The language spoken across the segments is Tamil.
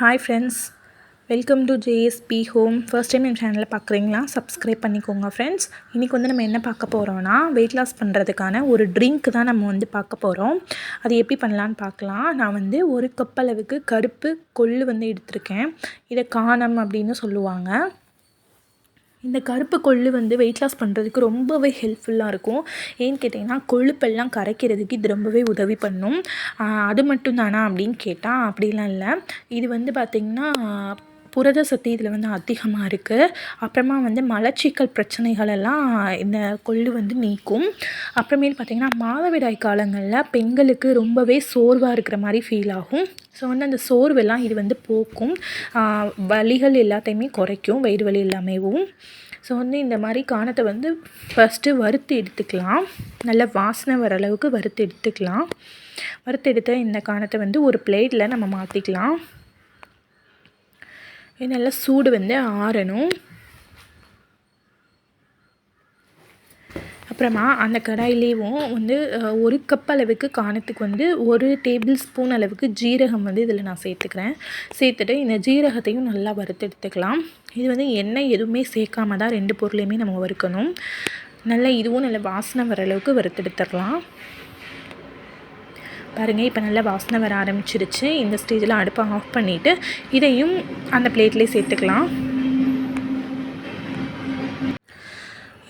Hi friends, welcome to JSP home. First time என் சேனலில் பார்க்குறீங்களா? சப்ஸ்கிரைப் பண்ணிக்கோங்க ஃப்ரெண்ட்ஸ். இன்றைக்கி வந்து நம்ம என்ன பார்க்க போகிறோன்னா, வெயிட் லாஸ் பண்ணுறதுக்கான ஒரு ட்ரிங்க் தான் நம்ம வந்து பார்க்க போகிறோம். அது எப்படி பண்ணலான்னு பார்க்கலாம். நான் வந்து ஒரு கப் அளவுக்கு கருப்பு கொள்ளு வந்து எடுத்திருக்கேன். இதை காணம் அப்படின்னு சொல்லுவாங்க. இந்த கருப்பு கொள்ளு வந்து வெயிட் லாஸ் பண்ணுறதுக்கு ரொம்பவே ஹெல்ப்ஃபுல்லாக இருக்கும். ஏன்னு கேட்டிங்கன்னா, கொழுப்பெல்லாம் கரைக்கிறதுக்கு இது ரொம்பவே உதவி பண்ணும். அது மட்டும் தானா அப்படின்னு கேட்டால் அப்படிலாம் இல்லை. இது வந்து பார்த்திங்கன்னா புரத சத்து இதில் வந்து அதிகமாக இருக்குது. அப்புறமா வந்து மலச்சிக்கல் பிரச்சனைகள் எல்லாம் இந்த கொள்ளு வந்து நீக்கும். அப்புறமேல் பார்த்திங்கன்னா, மாதவிடாய் காலங்களில் பெண்களுக்கு ரொம்பவே சோர்வாக இருக்கிற மாதிரி ஃபீல் ஆகும். ஸோ வந்து அந்த சோர்வெல்லாம் இது வந்து போக்கும். வலிகள் எல்லாத்தையுமே குறைக்கும், வயிறு வலி எல்லாமேவும். ஸோ வந்து இந்த மாதிரி காணத்தை வந்து ஃபஸ்ட்டு வறுத்து எடுத்துக்கலாம். நல்லா வாசனை வர அளவுக்கு வறுத்து எடுத்துக்கலாம். வறுத்து எடுத்த இந்த காணத்தை வந்து ஒரு பிளேட்டில் நம்ம மாற்றிக்கலாம். இது நல்லா சூடு வந்து ஆறணும். அப்புறமா அந்த கடாயிலேயும் வந்து ஒரு கப் அளவுக்கு காணத்துக்கு வந்து 1 டேபிள் ஸ்பூன் அளவுக்கு ஜீரகம் வந்து இதில் நான் சேர்த்துக்கிறேன். சேர்த்துட்டு இந்த ஜீரகத்தையும் நல்லா வறுத்து எடுத்துக்கலாம். இது வந்து எண்ணெய் எதுவுமே சேர்க்காம தான் 2 பொருளையுமே நம்ம வறுக்கணும். நல்லா இதுவும் நல்லா வாசனை வர அளவுக்கு வறுத்து எடுத்துடலாம். பாருங்கள், இப்போ நல்லா வாசனை வர ஆரம்பிச்சிருச்சு. இந்த ஸ்டேஜில் அடுப்பை ஆஃப் பண்ணிவிட்டு இதையும் அந்த பிளேட்லேயே சேர்த்துக்கலாம்.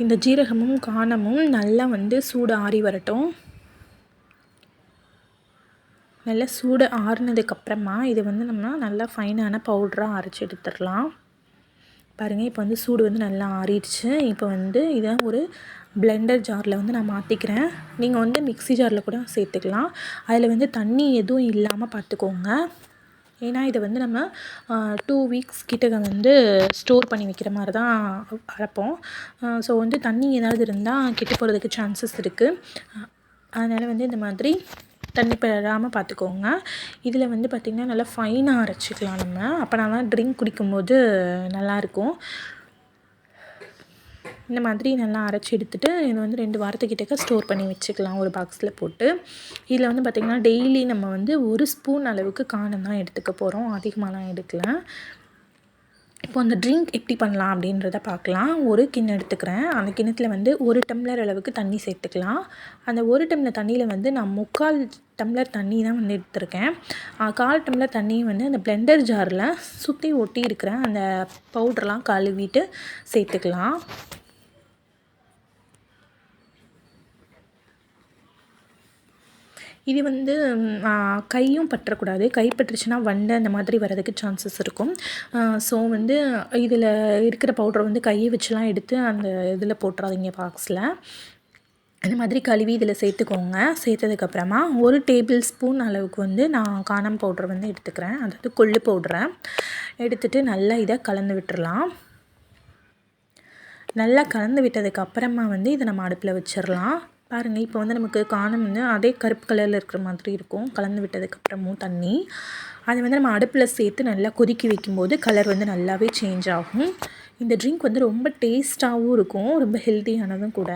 இந்த ஜீரகமும் காணமும் நல்லா வந்து சூடு ஆறி வரட்டும். நல்லா சூடு ஆறுனதுக்கப்புறமா இதை வந்து நம்ம நல்லா ஃபைனான பவுடராக அரைச்சி எடுத்துடலாம். பாருங்கள், இப்போ வந்து சூடு வந்து நல்லா ஆறிடுச்சு. இப்போ வந்து இதை ஒரு பிளெண்டர் ஜாரில் வந்து நான் மாற்றிக்கிறேன். நீங்கள் வந்து மிக்ஸி ஜாரில் கூட சேர்த்துக்கலாம். அதில் வந்து தண்ணி எதுவும் இல்லாமல் பார்த்துக்கோங்க. ஏன்னா இதை வந்து நம்ம 2 வீக்ஸ் கிட்ட வந்து ஸ்டோர் பண்ணி வைக்கிற மாதிரி தான் அரைப்போம். ஸோ வந்து தண்ணி ஏதாவது இருந்தால் கெட்டு போகிறதுக்கு சான்சஸ் இருக்குது. அதனால் வந்து இந்த மாதிரி தண்ணி படாமல் பார்த்துக்கோங்க. இதில் வந்து பார்த்திங்கன்னா நல்லா ஃபைனாக அரைச்சிக்கலாம் நம்ம. அப்போனா தான் ட்ரிங்க் குடிக்கும்போது நல்லாயிருக்கும். இந்த மாதிரி நல்லா அரைச்சி எடுத்துகிட்டு இது வந்து 2 வாரத்துக்கிட்டக்க ஸ்டோர் பண்ணி வச்சுக்கலாம் ஒரு பாக்ஸில் போட்டு. இதில் வந்து பார்த்திங்கன்னா டெய்லி நம்ம வந்து 1 ஸ்பூன் அளவுக்கு காணம் தான் எடுத்துக்க போகிறோம். அதிகமாகலாம் எடுக்கல. இப்போ அந்த ட்ரிங்க் எப்படி பண்ணலாம் அப்படின்றத பார்க்கலாம். ஒரு கிண்ணம் எடுத்துக்கிறேன். அந்த கிண்ணத்தில் வந்து 1 டம்ளர் அளவுக்கு தண்ணி சேர்த்துக்கலாம். அந்த 1 டம்ளர் தண்ணியில் வந்து நான் 3/4 டம்ளர் தண்ணி தான் வந்து எடுத்திருக்கேன். 1/4 டம்ளர் தண்ணியை வந்து அந்த பிளெண்டர் ஜாரில் சுற்றி ஒட்டி இருக்கிற அந்த பவுடர்லாம் கழுவிட்டு சேர்த்துக்கலாம். இது வந்து கையும் பற்றக்கூடாது. கை பட்டுருச்சுன்னா வண்டு அந்த மாதிரி வரதுக்கு சான்சஸ் இருக்கும். ஸோ வந்து இதில் இருக்கிற பவுடரை வந்து கையை வச்சுலாம் எடுத்து அந்த இதில் போட்டுறாதீங்க பாக்ஸில். இந்த மாதிரி கழுவி இதில் சேர்த்துக்கோங்க. சேர்த்ததுக்கப்புறமா 1 டேபிள் ஸ்பூன் அளவுக்கு வந்து நான் காணம் பவுட்ரு வந்து எடுத்துக்கிறேன். அதாவது கொள்ளு பவுட்ரை எடுத்துகிட்டு நல்லா இதை கலந்து விட்டுறலாம். நல்லா கலந்து விட்டதுக்கப்புறமா வந்து இதை நம்ம அடுப்பில் வச்சிடலாம். பாருங்கள், இப்போ வந்து நமக்கு காணம் வந்து அதே கருப்பு கலரில் இருக்கிற மாதிரி இருக்கும். கலந்து விட்டதுக்கப்புறமும் தண்ணி அதை வந்து நம்ம அடுப்பில் சேர்த்து நல்லா கொதிக்க வைக்கும்போது கலர் வந்து நல்லாவே சேஞ்ச் ஆகும். இந்த ட்ரிங்க் வந்து ரொம்ப டேஸ்ட்டாகவும் இருக்கும், ரொம்ப ஹெல்த்தியானதும் கூட.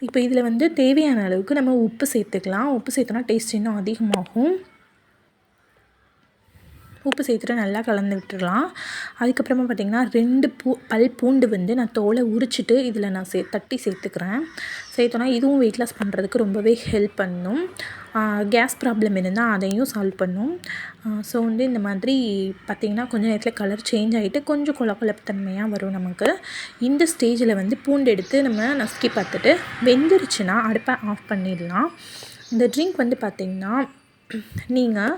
இப்போ இதில் வந்து தேவையான அளவுக்கு நம்ம உப்பு சேர்த்துக்கலாம். உப்பு சேர்த்தோன்னா டேஸ்ட் இன்னும் அதிகமாகும். உப்பு சேர்த்துட்டு நல்லா கலந்து விட்டுடலாம். அதுக்கப்புறமா பார்த்திங்கன்னா 2 பல் பூண்டு வந்து நான் தோலை உரிச்சிட்டு இதில் நான் தட்டி சேர்த்துக்கிறேன். சேர்த்தோன்னா இதுவும் வெயிட் லாஸ் பண்ணுறதுக்கு ரொம்பவே ஹெல்ப் பண்ணும். கேஸ் ப்ராப்ளம் இருந்தால் அதையும் சால்வ் பண்ணும். ஸோ வந்து இந்த மாதிரி பார்த்திங்கன்னா கொஞ்சம் நேரத்தில் கலர் சேஞ்ச் ஆகிட்டு கொஞ்சம் கொழப்பத்தன்மையாக வரும் நமக்கு. இந்த ஸ்டேஜில் வந்து பூண்டு எடுத்து நம்ம நசுக்கி பார்த்துட்டு வெந்துருச்சுன்னா அடுப்பை ஆஃப் பண்ணிடலாம். இந்த ட்ரிங்க் வந்து பார்த்திங்கன்னா நீங்கள்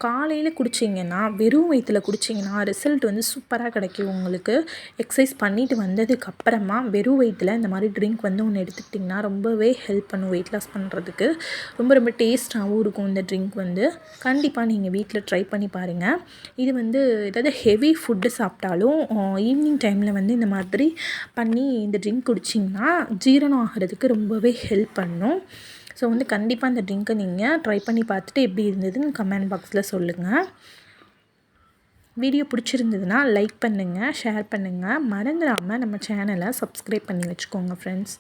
காலையில் குடிச்சிங்கன்னா, வெறும் வயிற்றில் குடிச்சிங்கன்னா ரிசல்ட் வந்து சூப்பராக கிடைக்கும் உங்களுக்கு. எக்ஸசைஸ் பண்ணிவிட்டு வந்ததுக்கப்புறமா வெறும் வயிற்றில் இந்த மாதிரி ட்ரிங்க் வந்து ஒன்று எடுத்துக்கிட்டிங்கன்னா ரொம்பவே ஹெல்ப் பண்ணும் வெயிட் லாஸ் பண்ணுறதுக்கு. ரொம்ப டேஸ்ட்டாகவும் இருக்கும் இந்த ட்ரிங்க் வந்து. கண்டிப்பாக நீங்கள் வீட்டில் ட்ரை பண்ணி பாருங்கள். இது வந்து ஏதாவது ஹெவி ஃபுட்டு சாப்பிட்டாலும் ஈவினிங் டைமில் வந்து இந்த மாதிரி பண்ணி இந்த ட்ரிங்க் குடிச்சிங்கன்னா ஜீரணம் ஆகிறதுக்கு ரொம்பவே ஹெல்ப் பண்ணும். ஸோ வந்து கண்டிப்பாக இந்த ட்ரிங்க்கை நீங்கள் ட்ரை பண்ணி பார்த்துட்டு எப்படி இருந்ததுன்னு கமெண்ட் பாக்ஸில் சொல்லுங்கள். வீடியோ பிடிச்சிருந்ததுன்னா லைக் பண்ணுங்கள், ஷேர் பண்ணுங்கள். மறந்துடாமல் நம்ம சேனலை சப்ஸ்கிரைப் பண்ணி வச்சுக்கோங்க ஃப்ரெண்ட்ஸ்.